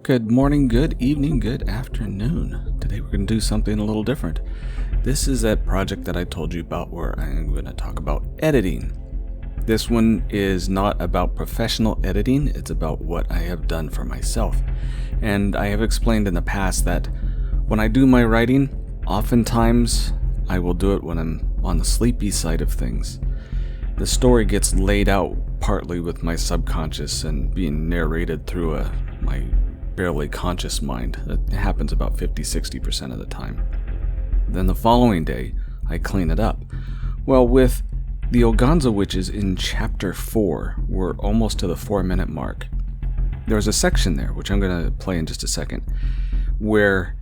Good morning, good evening, good afternoon. Today we're going to do something a little different. This is that project that I told you about where I'm going to talk about editing. This one is not about professional editing, it's about what I have done for myself. And I have explained in the past that when I do my writing, oftentimes I will do it when I'm on the sleepy side of things. The story gets laid out partly with my subconscious and being narrated through my barely conscious mind. It happens about 50-60% of the time. Then the following day, I clean it up. Well, with the Oganza Witches in Chapter 4, we're almost to the 4-minute mark. There's a section there, which I'm going to play in just a second, where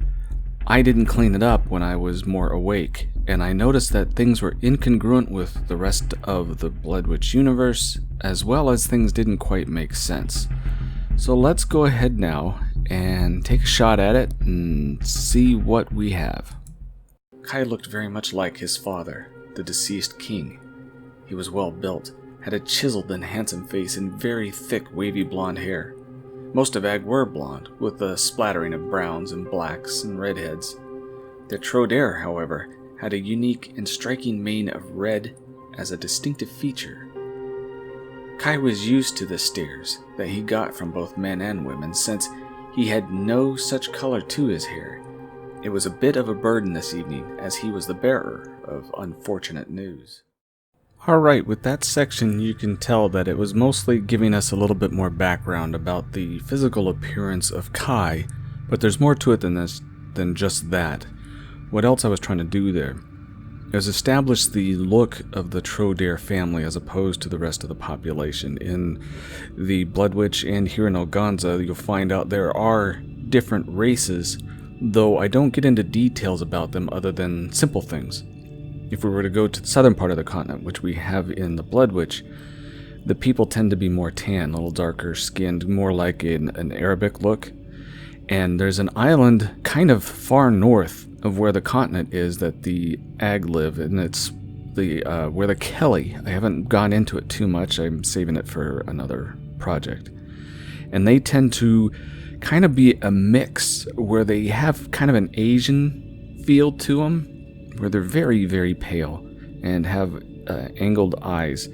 I didn't clean it up when I was more awake, and I noticed that things were incongruent with the rest of the Blood Witch universe, as well as things didn't quite make sense. So let's go ahead now and take a shot at it and see what we have. Kai looked very much like his father, the deceased king. He was well built, had a chiseled and handsome face and very thick wavy blonde hair. Most of Ag were blonde, with a splattering of browns and blacks and redheads. The Trodaire, however, had a unique and striking mane of red as a distinctive feature. Kai was used to the stares that he got from both men and women, since he had no such color to his hair. It was a bit of a burden this evening, as he was the bearer of unfortunate news. Alright, with that section you can tell that it was mostly giving us a little bit more background about the physical appearance of Kai, but there's more to it than just that. What else I was trying to do there is establish the look of the Trodaire family as opposed to the rest of the population. In the Blood Witch and here in Oganza, you'll find out there are different races, though I don't get into details about them other than simple things. If we were to go to the southern part of the continent, which we have in the Blood Witch, the people tend to be more tan, a little darker skinned, more like an Arabic look. And there's an island kind of far north of where the continent is that the Ag live, and it's where the Kelly. I haven't gone into it too much, I'm saving it for another project. And they tend to kind of be a mix where they have kind of an Asian feel to them, where they're very, very pale and have angled eyes.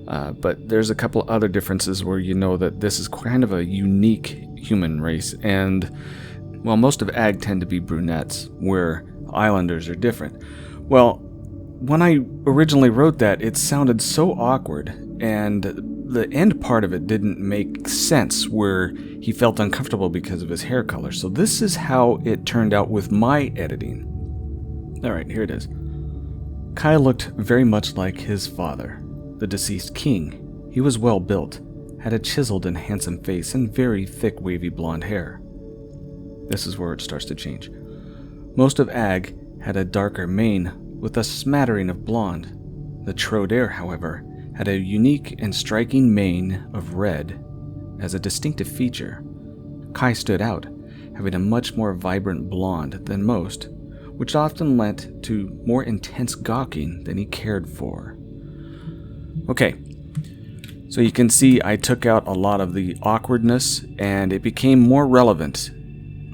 But there's a couple other differences where you know that this is kind of a unique human race. And, well, most of Ag tend to be brunettes, where Islanders are different. Well, when I originally wrote that, it sounded so awkward, and the end part of it didn't make sense, where he felt uncomfortable because of his hair color. So this is how it turned out with my editing. Alright, here it is. Kai looked very much like his father, the deceased king. He was well built, had a chiseled and handsome face and very thick wavy blonde hair. This is where it starts to change. Most of Ag had a darker mane with a smattering of blonde. The Trodaire, however, had a unique and striking mane of red as a distinctive feature. Kai stood out, having a much more vibrant blonde than most, which often led to more intense gawking than he cared for. Okay, so you can see I took out a lot of the awkwardness and it became more relevant.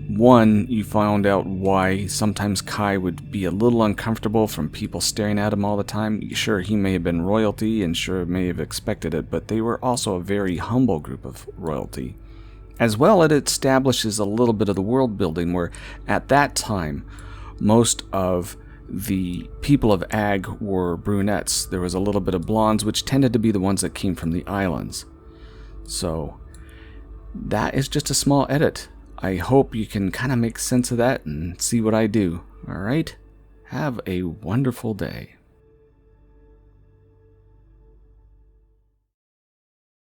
One, you found out why sometimes Kai would be a little uncomfortable from people staring at him all the time. Sure, he may have been royalty and sure may have expected it, but they were also a very humble group of royalty. As well, it establishes a little bit of the world building where at that time, most of the people of Ag were brunettes. There was a little bit of blondes, which tended to be the ones that came from the islands. So, that is just a small edit. I hope you can kind of make sense of that and see what I do. Alright? Have a wonderful day.